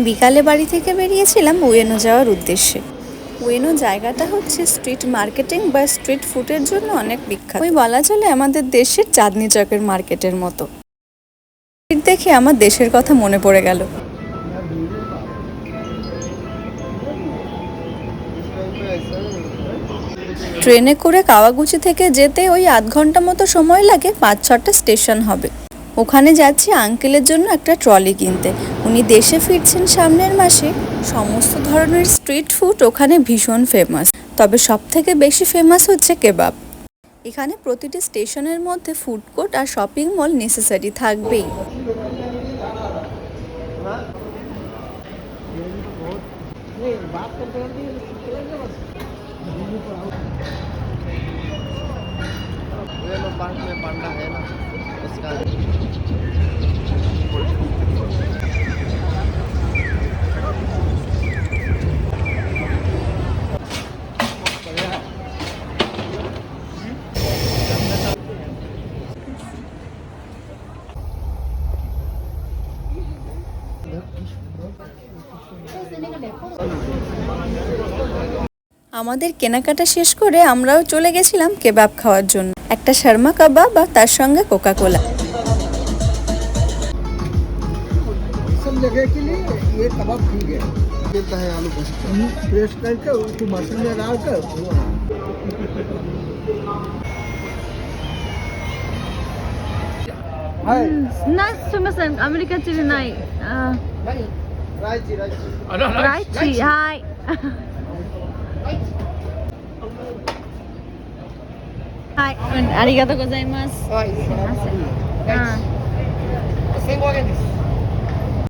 বিকালে বাড়ি থেকে বেরিয়েছিলাম উয়েনো যাওয়ার উদ্দেশ্যে। উয়েনো জায়গাটা হচ্ছে স্ট্রিট মার্কেটিং বা স্ট্রিট ফুডের জন্য অনেক বিখ্যাত। ওই বলা চলে আমাদের দেশের চাঁদনি চকের মার্কেটের মতো। দেখে আমার দেশের কথা মনে পড়ে গেল। ট্রেনে করে কাওয়াগুচি থেকে যেতে ওই আধ ঘন্টা মতো সময় লাগে, 5-6টা স্টেশন হবে। ওখানে যাচ্ছি আঙ্কেলের জন্য একটা ট্রলি কিনতে। উনি দেশে ফিরছেন সামনের মাসে। সমস্ত ধরনের স্ট্রিট ফুড ওখানে ভীষণ ফেমাস, তবে সব থেকে বেশি ফেমাস হচ্ছে কেবাব। এখানে প্রতিটি স্টেশনের মধ্যে ফুড কোর্ট আর শপিং মল নেসেসারি থাকবেই। আমাদের কেনাকাটা শেষ করে আমরাও চলে গেছিলাম কেবাব খাওয়ার জন্য। একটা শর্মা কাবাব আর তার সঙ্গে কোকা কোলা। না শুনছেন আমেরিকান চিলি নাই রাইচি হাই হাই আরিগাতো গোজাইমাস